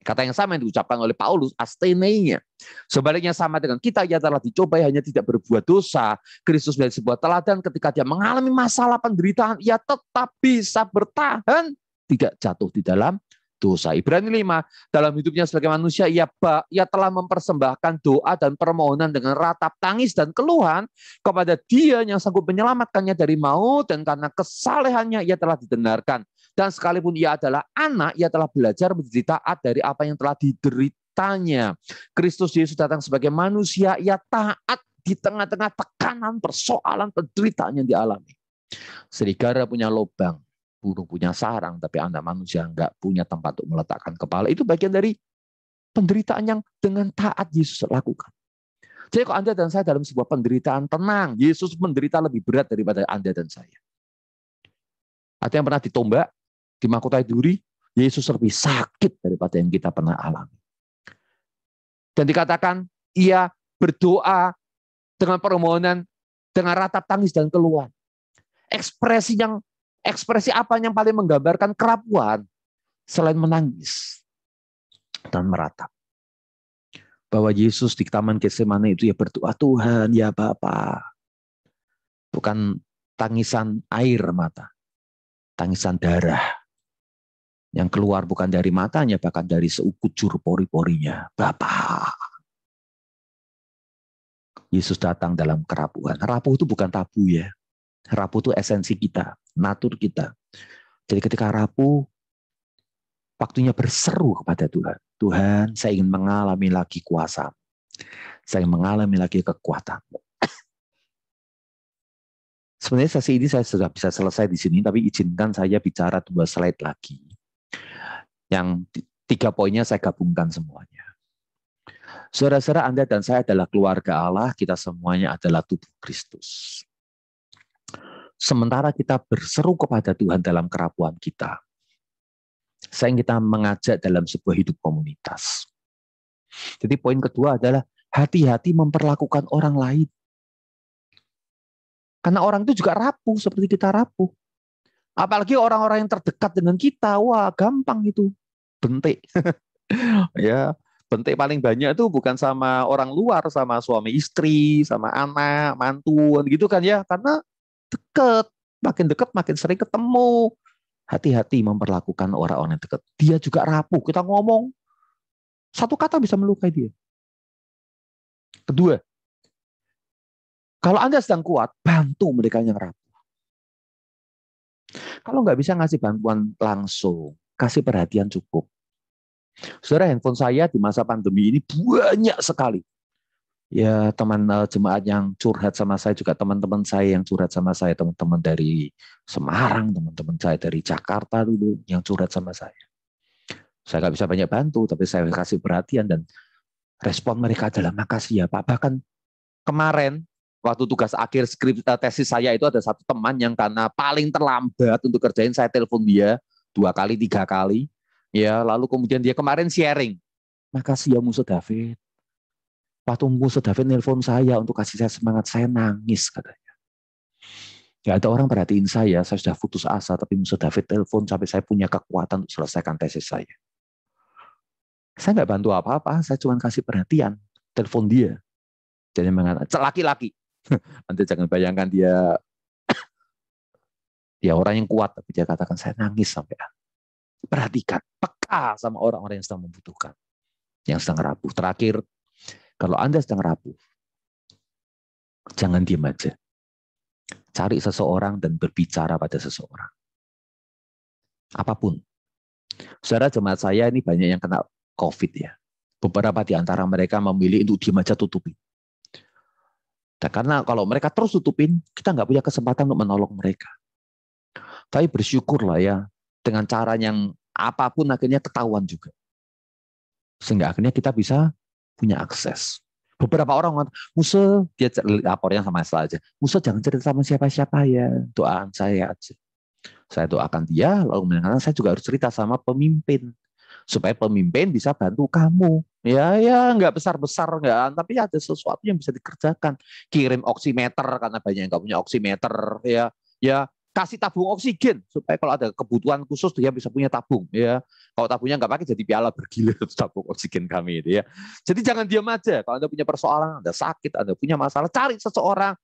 Kata yang sama yang diucapkan oleh Paulus, asteneia. Sebaliknya sama dengan kita, ia telah dicobai hanya tidak berbuat dosa. Kristus menjadi sebuah teladan ketika dia mengalami masalah penderitaan, ia tetap bisa bertahan, tidak jatuh di dalam dosa. Ibrani 5, dalam hidupnya sebagai manusia, ia telah mempersembahkan doa dan permohonan dengan ratap tangis dan keluhan kepada Dia yang sanggup menyelamatkannya dari maut, dan karena kesalehannya ia telah didengarkan. Dan sekalipun ia adalah anak, ia telah belajar menjadi taat dari apa yang telah dideritanya. Kristus Yesus datang sebagai manusia, ia taat di tengah-tengah tekanan, persoalan, penderitaan yang dialami. Serigala punya lubang, burung punya sarang, tapi Anda manusia nggak punya tempat untuk meletakkan kepala. Itu bagian dari penderitaan yang dengan taat Yesus lakukan. Jadi kalau Anda dan saya dalam sebuah penderitaan, tenang, Yesus menderita lebih berat daripada Anda dan saya. Ada yang pernah ditombak, dimahkotai duri, Yesus lebih sakit daripada yang kita pernah alami. Dan dikatakan, ia berdoa dengan permohonan, dengan ratap tangis dan keluhan. Ekspresi apa yang paling menggambarkan kerapuhan selain menangis dan meratap? Bahwa Yesus di Taman Getsemani itu ya berdoa, Tuhan ya Bapa. Bukan tangisan air mata, tangisan darah. Yang keluar bukan dari matanya, bahkan dari seukucur pori-porinya. Bapa. Yesus datang dalam kerapuhan. Rapuh itu bukan tabu ya. Rapuh itu esensi kita, natur kita. Jadi ketika rapuh, waktunya berseru kepada Tuhan. Tuhan, saya ingin mengalami lagi kuasa. Saya ingin mengalami lagi kekuatan. Sebenarnya sesi ini saya sudah bisa selesai di sini, tapi izinkan saya bicara 2 slide lagi. Yang 3 poinnya saya gabungkan semuanya. Saudara-saudara, Anda dan saya adalah keluarga Allah, kita semuanya adalah tubuh Kristus. Sementara kita berseru kepada Tuhan dalam kerapuhan kita, saya ingin kita mengajak dalam sebuah hidup komunitas. Jadi poin kedua adalah hati-hati memperlakukan orang lain. Karena orang itu juga rapuh seperti kita rapuh. Apalagi orang-orang yang terdekat dengan kita, wah gampang itu. Bentik. Ya, bentik paling banyak itu bukan sama orang luar, sama suami istri, sama anak, mantu, gitu kan ya. Karena dekat, makin sering ketemu. Hati-hati memperlakukan orang-orang yang dekat. Dia juga rapuh. Kita ngomong, satu kata bisa melukai dia. Kedua, kalau Anda sedang kuat, bantu mereka yang rapuh. Kalau nggak bisa ngasih bantuan langsung, kasih perhatian cukup. Saudara, handphone saya di masa pandemi ini banyak sekali. Ya, teman jemaat yang curhat sama saya, juga teman-teman saya yang curhat sama saya, teman-teman dari Semarang, teman-teman saya dari Jakarta dulu yang curhat sama saya. Saya nggak bisa banyak bantu, tapi saya kasih perhatian dan respon mereka adalah makasih ya Pak. Bahkan kemarin waktu tugas akhir skrip tesis saya itu ada satu teman yang karena paling terlambat untuk kerjain, saya telepon dia 2 kali 3 kali. Ya, lalu kemudian dia kemarin sharing. Makasih ya Musa David. Waktu Musa David nelpon saya untuk kasih saya semangat, saya nangis katanya. Ya ada orang perhatiin saya sudah putus asa, tapi Musa David telepon sampai saya punya kekuatan untuk selesaikan tesis saya. Saya nggak bantu apa-apa, saya cuma kasih perhatian, telepon dia. Jadi mengatakan, laki-laki. Nanti jangan bayangkan dia orang yang kuat, tapi dia katakan saya nangis sampai. Perhatikan, peka sama orang-orang yang sedang membutuhkan, yang sedang rapuh. Terakhir, kalau Anda sedang rapuh, jangan diam aja. Cari seseorang dan berbicara pada seseorang. Apapun. Saudara, jemaat saya ini banyak yang kena COVID ya. Beberapa di antara mereka memilih untuk diam aja tutupin. Dan karena kalau mereka terus tutupin, kita nggak punya kesempatan untuk menolong mereka. Tapi bersyukurlah ya, dengan cara yang apapun akhirnya ketahuan juga. Sehingga akhirnya kita bisa punya akses. Beberapa orang ngomong, Musa, dia lapornya sama saya aja. Musa jangan cerita sama siapa-siapa ya, doaan saya aja. Saya doakan dia, lalu mengatakan saya juga harus cerita sama pemimpin. Supaya pemimpin bisa bantu kamu. Ya nggak besar-besar, nggak, tapi ada sesuatu yang bisa dikerjakan. Kirim oximeter, karena banyak yang nggak punya oximeter. Ya kasih tabung oksigen supaya kalau ada kebutuhan khusus dia bisa punya tabung ya. Kalau tabungnya nggak pakai jadi piala bergilir tabung oksigen kami itu ya. Jadi jangan diam aja. Kalau Anda punya persoalan, Anda sakit, Anda punya masalah, cari seseorang.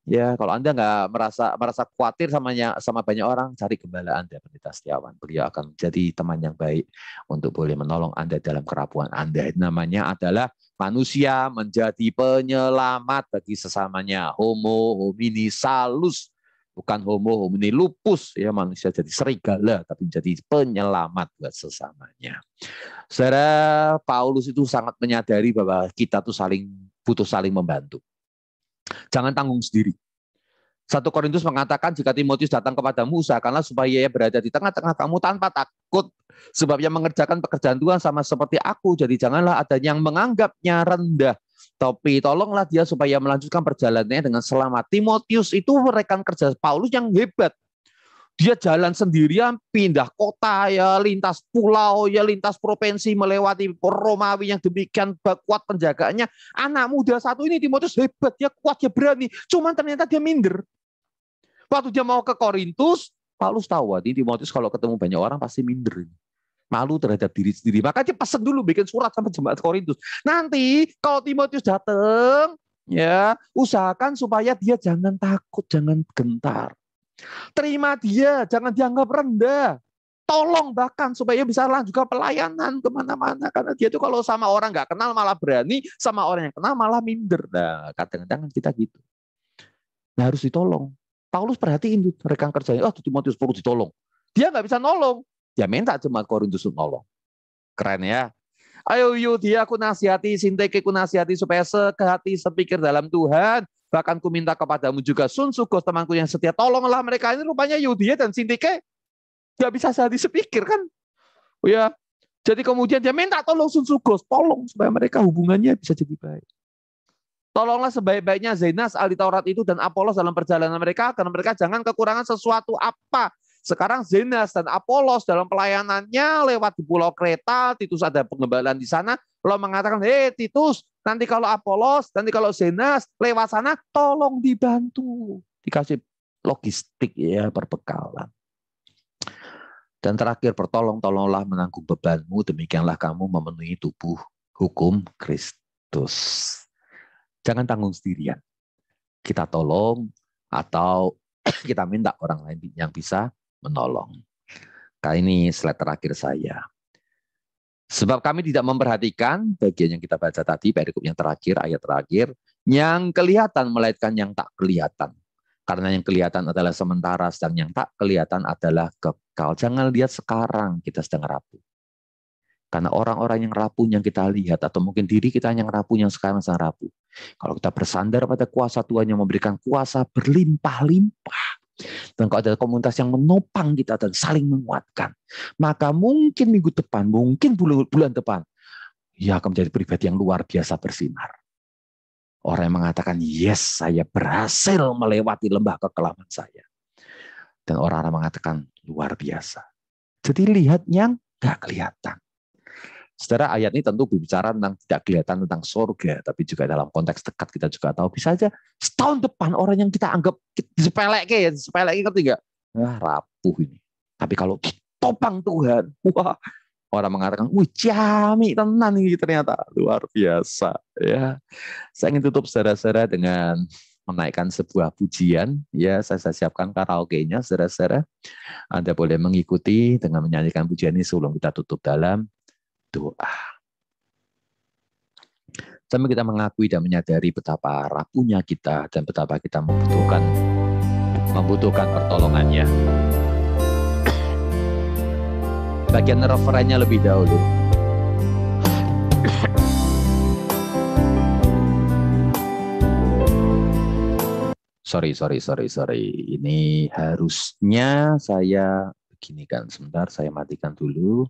Ya, kalau Anda nggak merasa khawatir sama banyak orang, cari gembala Anda, Pendeta Setiawan. Beliau akan menjadi teman yang baik untuk boleh menolong Anda dalam kerapuhan Anda. Namanya adalah manusia menjadi penyelamat bagi sesamanya. Homo homini salus. Bukan homo homini lupus, ya manusia jadi serigala, tapi menjadi penyelamat buat sesamanya. Saudara, Paulus itu sangat menyadari bahwa kita tuh butuh saling membantu. Jangan tanggung sendiri. 1 Korintus mengatakan jika Timotius datang kepadamu, usahakanlah supaya ia berada di tengah-tengah kamu tanpa takut. Sebab yang mengerjakan pekerjaan Tuhan sama seperti aku. Jadi janganlah ada yang menganggapnya rendah. Tapi tolonglah dia supaya melanjutkan perjalanannya dengan selamat. Timotius itu rekan kerja Paulus yang hebat. Dia jalan sendirian, pindah kota, ya lintas pulau, ya lintas provinsi, melewati Romawi yang demikian kuat penjagaannya. Anak muda satu ini Timotius hebat, dia kuat, dia berani. Cuman ternyata dia minder. Waktu dia mau ke Korintus, Paulus tahu, ini Timotius kalau ketemu banyak orang pasti minder. Malu terhadap diri sendiri. Maka dia pesan dulu bikin surat sama jemaat Korintus. Nanti kalau Timotius datang, ya usahakan supaya dia jangan takut, jangan gentar. Terima dia, jangan dianggap rendah. Tolong bahkan supaya bisa lanjut pelayanan kemana-mana. Karena dia itu kalau sama orang nggak kenal malah berani, sama orang yang kenal malah minder. Nah, kadang-kadang kita gitu. Nah, harus ditolong. Paulus perhatiin tuh rekan kerjanya, Timotius perlu ditolong. Dia nggak bisa nolong. Dia minta jemaat Korintus untuk nolong. Keren ya. Ayo dia aku nasihati, Sinteke aku nasihati supaya sehati sepikir dalam Tuhan. Bahkan ku minta kepadamu juga Sunsugos temanku yang setia. Tolonglah mereka ini, rupanya Yudia dan Sintike gak bisa sehati sepikir kan. Ya. Jadi kemudian dia minta tolong Sunsugos. Tolong supaya mereka hubungannya bisa jadi baik. Tolonglah sebaik-baiknya Zenas, ahli Taurat itu dan Apolos dalam perjalanan mereka. Karena mereka jangan kekurangan sesuatu apa. Sekarang Zenas dan Apolos dalam pelayanannya lewat di Pulau Kreta. Titus ada pengembalaan di sana. Lo mengatakan, Titus, nanti kalau Apolos, nanti kalau Zenas lewat sana, tolong dibantu. Dikasih logistik ya, perbekalan. Dan terakhir, tolonglah menanggung bebanmu, demikianlah kamu memenuhi tubuh hukum Kristus. Jangan tanggung sendirian. Kita tolong atau kita minta orang lain yang bisa menolong. Kali ini slide terakhir saya. Sebab kami tidak memperhatikan bagian yang kita baca tadi, perikop yang terakhir, ayat terakhir, yang kelihatan melainkan yang tak kelihatan. Karena yang kelihatan adalah sementara, sedang yang tak kelihatan adalah kekal. Jangan lihat sekarang kita sedang rapuh. Karena orang-orang yang rapuh yang kita lihat, atau mungkin diri kita yang rapuh yang sekarang sedang rapuh. Kalau kita bersandar pada kuasa Tuhan yang memberikan kuasa berlimpah-limpah, dan kalau ada komunitas yang menopang kita dan saling menguatkan, maka mungkin minggu depan, mungkin bulan depan, ia akan menjadi pribadi yang luar biasa bersinar. Orang yang mengatakan, yes, saya berhasil melewati lembah kekelaman saya. Dan orang-orang mengatakan, luar biasa. Jadi lihat yang nggak kelihatan. Saudara, ayat ini tentu berbicara tentang tidak kelihatan tentang surga, tapi juga dalam konteks dekat kita juga tahu, bisa saja setahun depan orang yang kita anggap sepelek ngerti nggak? Rapuh ini. Tapi kalau ditopang Tuhan, wah, orang mengatakan, wih, ciamik tenan ini ternyata luar biasa. Ya, saya ingin tutup saudara-saudara dengan menaikkan sebuah pujian. Ya, saya siapkan karaoke-nya, saudara-saudara. Anda boleh mengikuti dengan menyanyikan pujian ini sebelum kita tutup dalam doa. Sampai kita mengakui dan menyadari betapa rapuhnya kita dan betapa kita membutuhkan pertolongannya. Bagian referennya lebih dahulu. Sorry. Ini harusnya saya beginikan. Sebentar, saya matikan dulu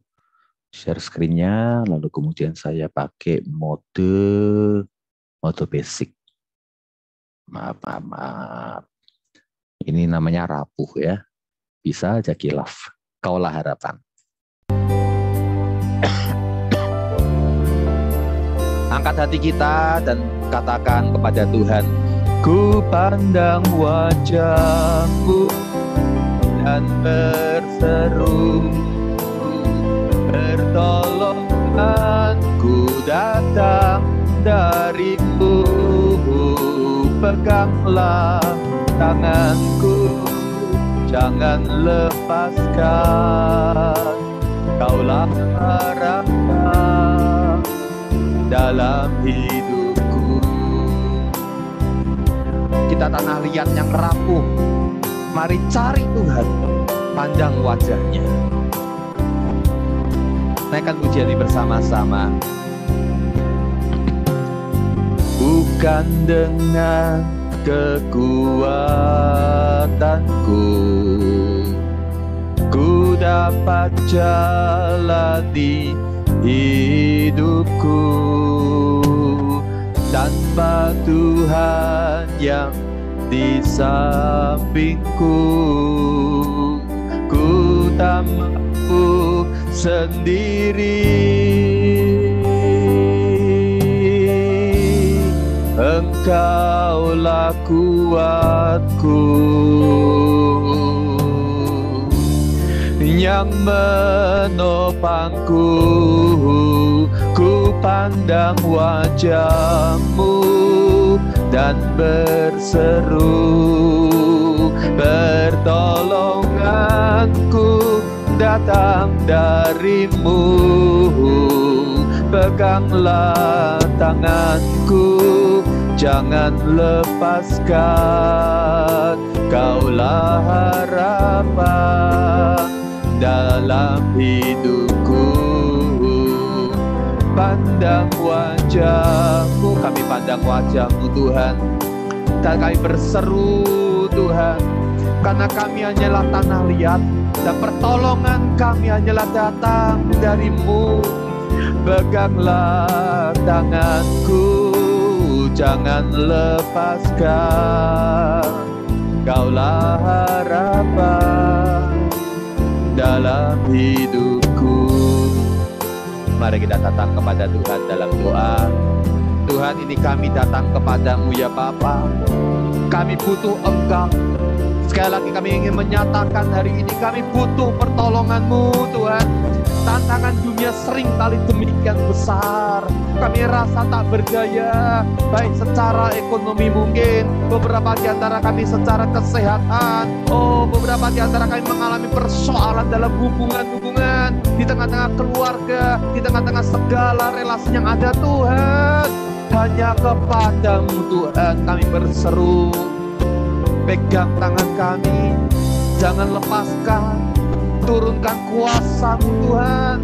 share screen-nya, lalu kemudian saya pakai mode basic. Maaf. Ini namanya rapuh ya. Bisa aja kilaf. Kaulah harapan. Angkat hati kita dan katakan kepada Tuhan, ku pandang wajah-Mu dan berseru, pertolonganku datang dari-Mu, peganglah tanganku, jangan lepaskan, Kaulah harapan dalam hidupku. Kita tanah liat yang rapuh, mari cari Tuhan, pandang wajah-Nya. Naikkan pujian ini bersama-sama. Bukan dengan kekuatanku ku dapat jalani hidupku, tanpa Tuhan yang di sampingku, ku tak mampu sendiri. Engkaulah kuatku yang menopangku, ku pandang wajah-Mu dan berseru, pertolonganku datang dari-Mu, peganglah tanganku, jangan lepaskan, Kaulah harapan dalam hidupku. Pandang wajah-Mu, kami pandang wajah-Mu Tuhan, dan kami berseru Tuhan, karena kami hanyalah tanah liat dan pertolongan kami hanyalah datang dari-Mu. Peganglah tanganku, jangan lepaskan, Kaulah harapan dalam hidupku. Mari kita datang kepada Tuhan dalam doa. Tuhan, ini kami datang kepadamu ya Bapa. Kami butuh Engkau. Sekali lagi kami ingin menyatakan hari ini kami butuh pertolongan-Mu Tuhan. Tantangan dunia sering kali demikian besar. Kami rasa tak berdaya, baik secara ekonomi mungkin, beberapa di antara kami secara kesehatan. Beberapa di antara kami mengalami persoalan dalam hubungan-hubungan, di tengah-tengah keluarga, di tengah-tengah segala relasi yang ada Tuhan. Hanya kepada-Mu Tuhan kami berseru. pegang tangan kami, jangan lepaskan, turunkan kuasa-Mu Tuhan,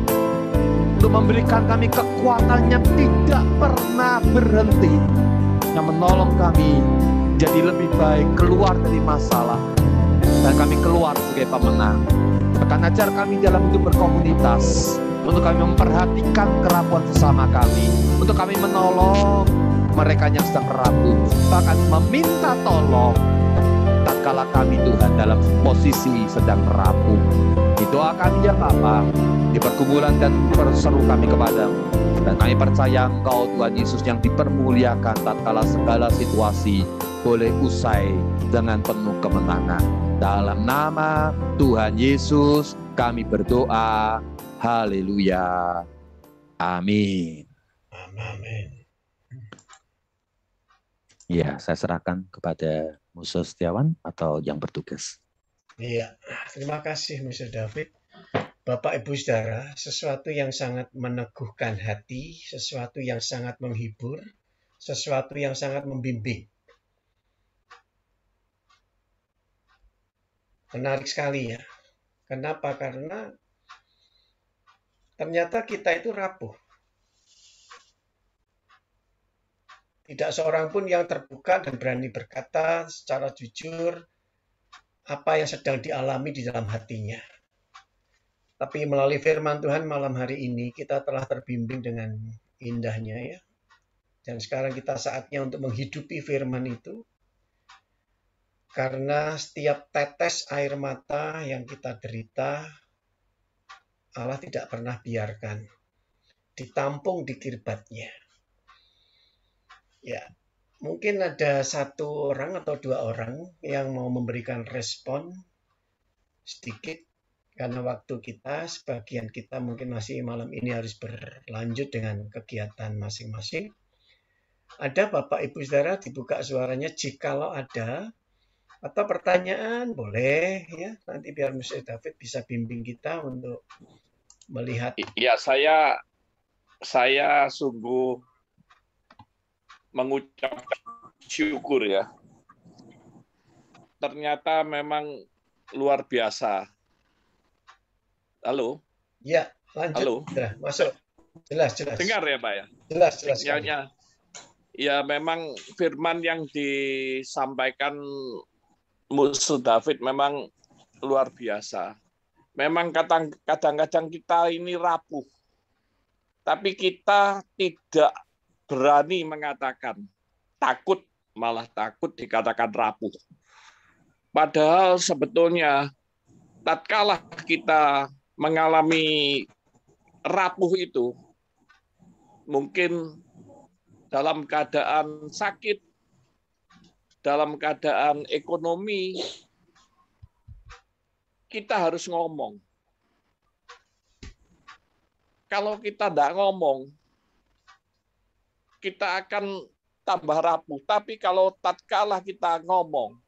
untuk memberikan kami kekuatan yang tidak pernah berhenti, yang menolong kami jadi lebih baik, keluar dari masalah, dan kami keluar sebagai pemenang. Akan ajar kami dalam hidup berkomunitas, untuk kami memperhatikan kerapuan sesama kami, untuk kami menolong mereka yang sedang rapuh, bahkan meminta tolong tatkala kami Tuhan dalam posisi sedang rapuh. Di doa kami ya Bapa, di pergumulan dan berseru kami kepadamu, dan kami percaya Engkau Tuhan Yesus yang dipermuliakan tatkala segala situasi boleh usai dengan penuh kemenangan. Dalam nama Tuhan Yesus kami berdoa. Haleluya. Amin. Amin. Ya, saya serahkan kepada Musa Setiawan atau yang bertugas. Iya, terima kasih Mr. David. Bapak Ibu Saudara, sesuatu yang sangat meneguhkan hati, sesuatu yang sangat menghibur, sesuatu yang sangat membimbing. Menarik sekali ya. Kenapa? Karena ternyata kita itu rapuh. Tidak seorang pun yang terbuka dan berani berkata secara jujur apa yang sedang dialami di dalam hatinya. Tapi melalui firman Tuhan malam hari ini kita telah terbimbing dengan indahnya ya. Dan sekarang kita saatnya untuk menghidupi firman itu. Karena setiap tetes air mata yang kita derita, Allah tidak pernah biarkan ditampung di kirbatnya. Ya, mungkin ada satu orang atau dua orang yang mau memberikan respon sedikit, karena waktu kita, sebagian kita mungkin masih malam ini harus berlanjut dengan kegiatan masing-masing. Ada Bapak Ibu Saudara, dibuka suaranya jikalau ada, atau pertanyaan boleh ya, nanti biar Mr. David bisa bimbing kita untuk melihat. Ya, saya sungguh mengucap syukur ya. Ternyata memang luar biasa. Halo? Ya, lanjut. Halo? Sudah, masuk. Jelas. Dengar ya, Pak ya? Jelas. Ya, memang firman yang disampaikan Musa David memang luar biasa. Memang kadang-kadang kita ini rapuh. Tapi kita tidak berani mengatakan. Takut, malah takut dikatakan rapuh. Padahal sebetulnya tatkala kita mengalami rapuh itu, mungkin dalam keadaan sakit, dalam keadaan ekonomi, kita harus ngomong. Kalau kita tidak ngomong, kita akan tambah rapuh. Tapi kalau tatkala kita ngomong,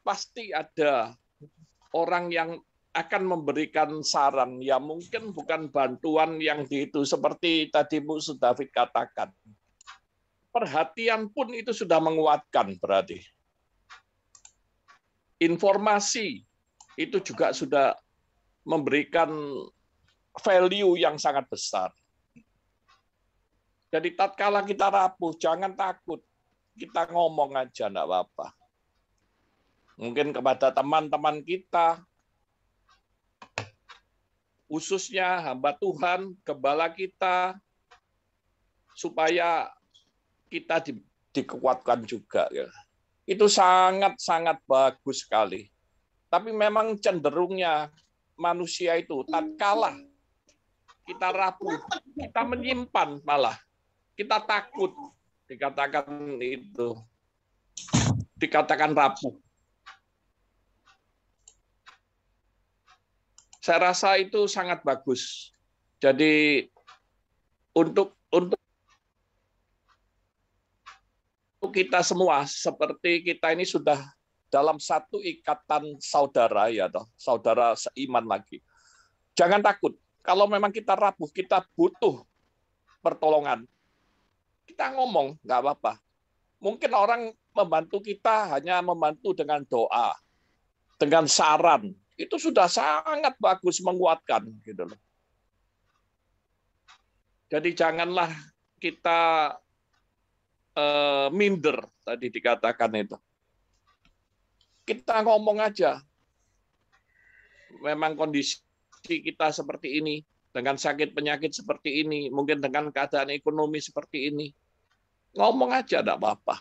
pasti ada orang yang akan memberikan saran. Ya mungkin bukan bantuan yang itu seperti tadi Musa David katakan. Perhatian pun itu sudah menguatkan berarti. Informasi itu juga sudah memberikan value yang sangat besar. Jadi tatkala kita rapuh, jangan takut. Kita ngomong aja, enggak apa-apa. Mungkin kepada teman-teman kita, khususnya hamba Tuhan, gembala kita, supaya kita dikuatkan juga. Ya. Itu sangat-sangat bagus sekali. Tapi memang cenderungnya manusia itu, tatkala kita rapuh, kita menyimpan malah. Kita takut dikatakan itu, dikatakan rapuh. Saya rasa itu sangat bagus. Jadi untuk kita semua, seperti kita ini sudah dalam satu ikatan saudara, ya toh, saudara seiman lagi. Jangan takut. Kalau memang kita rapuh, kita butuh pertolongan. Kita ngomong, nggak apa-apa. Mungkin orang membantu kita hanya membantu dengan doa, dengan saran. Itu sudah sangat bagus menguatkan gitu loh. Jadi janganlah kita minder tadi dikatakan itu. Kita ngomong aja. Memang kondisi kita seperti ini, dengan sakit penyakit seperti ini, mungkin dengan keadaan ekonomi seperti ini. Ngomong aja enggak apa-apa.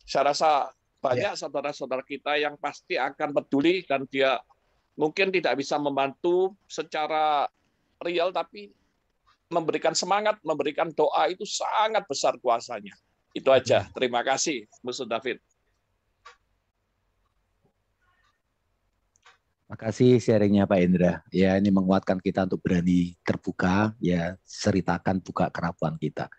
Saya rasa banyak saudara-saudara kita yang pasti akan peduli dan dia mungkin tidak bisa membantu secara real, tapi memberikan semangat, memberikan doa itu sangat besar kuasanya. Itu aja. Terima kasih, Musuh David. Makasih sharingnya Pak Indra. Ya, ini menguatkan kita untuk berani terbuka, ya ceritakan buka kerapuan kita.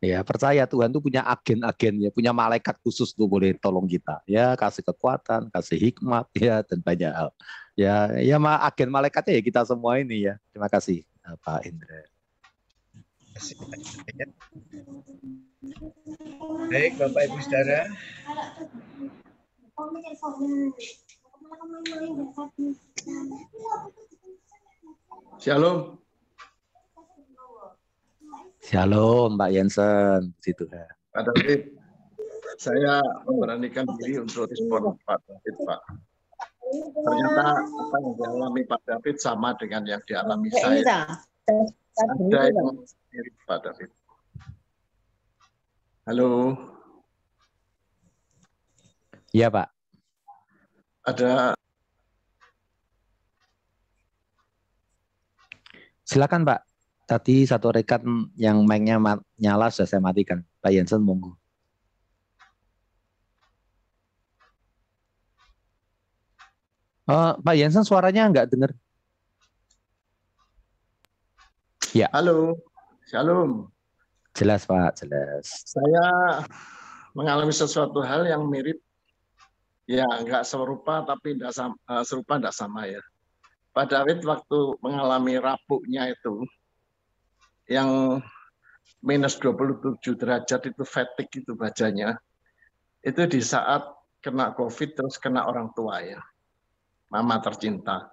Ya, percaya Tuhan itu punya agen-agen, ya punya malaikat khusus tuh boleh tolong kita. Ya, kasih kekuatan, kasih hikmat, ya dan banyak hal. Ya, agen malaikatnya ya kita semua ini ya. Terima kasih Pak Indra. Baik, Bapak Ibu Saudara. Shalom. Shalom, Mbak Jensen. Puji Tuhan. Pak David, saya memberanikan diri untuk respon Pak David, Pak. Ternyata apa yang dialami Pak David sama dengan yang dialami saya. Ada yang mirip Pak David. Halo. Iya, Pak. Ada. Silakan Pak. Tadi satu rekan yang mic-nya nyala sudah saya matikan. Pak Jensen, monggo. Pak Jensen suaranya nggak dengar. Ya. Halo. Shalom. Jelas Pak, jelas. Saya mengalami sesuatu hal yang mirip. Ya, nggak serupa tapi serupa nggak sama ya. Pak David waktu mengalami rabuknya itu, yang minus 27 derajat itu fatigue itu bacanya, itu di saat kena COVID terus kena orang tua ya, mama tercinta.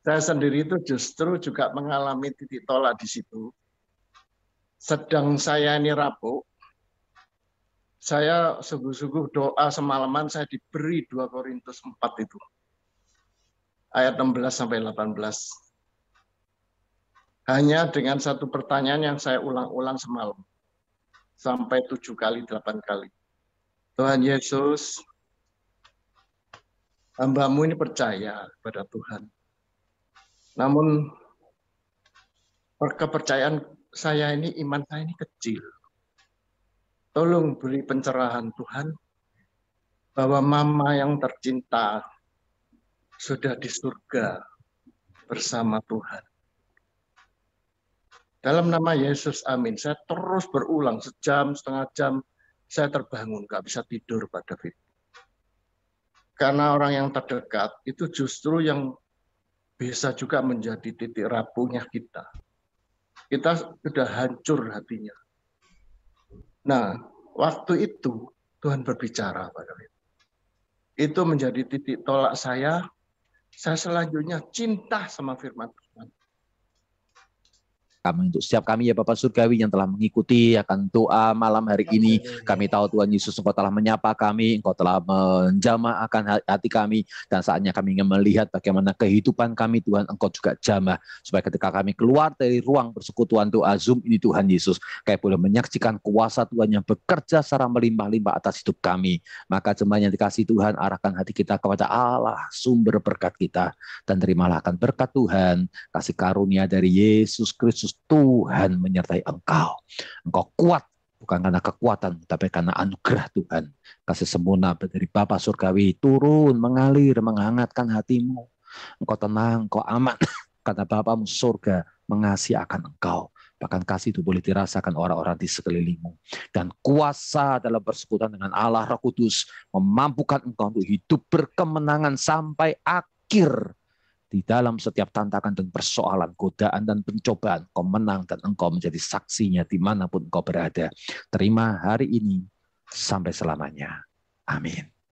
Saya sendiri itu justru juga mengalami titik tolak di situ. Sedang saya ini rabuk, saya sungguh-sungguh doa semalaman, saya diberi 2 Korintus 4 itu. Ayat 16 sampai 18. Hanya dengan satu pertanyaan yang saya ulang-ulang semalam. Sampai 7 kali, 8 kali. Tuhan Yesus, hamba-Mu ini percaya kepada Tuhan. Namun, kepercayaan saya ini, iman saya ini kecil. Tolong beri pencerahan Tuhan, bahwa mama yang tercinta sudah di surga bersama Tuhan. Dalam nama Yesus, amin. Saya terus berulang sejam, setengah jam, saya terbangun, nggak bisa tidur Pak David. Karena orang yang terdekat itu justru yang bisa juga menjadi titik rapuhnya kita. Kita sudah hancur hatinya. Nah, waktu itu Tuhan berbicara Pak David. Itu menjadi titik tolak saya selanjutnya cinta sama firman Tuhan. Kami untuk setiap kami ya Bapak Surgawi yang telah mengikuti akan doa malam hari ini. Kami tahu Tuhan Yesus Engkau telah menyapa kami, Engkau telah menjamah akan hati kami, dan saatnya kami ingin melihat bagaimana kehidupan kami Tuhan Engkau juga jamah, supaya ketika kami keluar dari ruang persekutuan doa Zoom ini Tuhan Yesus, kami boleh menyaksikan kuasa Tuhan yang bekerja secara melimpah-limpah atas hidup kami. Maka jemaat yang dikasihi Tuhan, arahkan hati kita kepada Allah, sumber berkat kita, dan terimalah akan berkat Tuhan, kasih karunia dari Yesus Kristus Tuhan menyertai engkau. Engkau kuat bukan karena kekuatan, tapi karena anugerah Tuhan. Kasih sempurna dari Bapa Surgawi turun, mengalir, menghangatkan hatimu. Engkau tenang, engkau aman, karena Bapamu surga mengasihi akan engkau. Bahkan kasih itu boleh dirasakan orang-orang di sekelilingmu. Dan kuasa dalam persekutuan dengan Allah Roh Kudus memampukan engkau untuk hidup berkemenangan sampai akhir Di dalam setiap tantangan dan persoalan, godaan dan pencobaan, Engkau menang dan Engkau menjadi saksinya dimanapun Engkau berada. Terima hari ini sampai selamanya. Amin.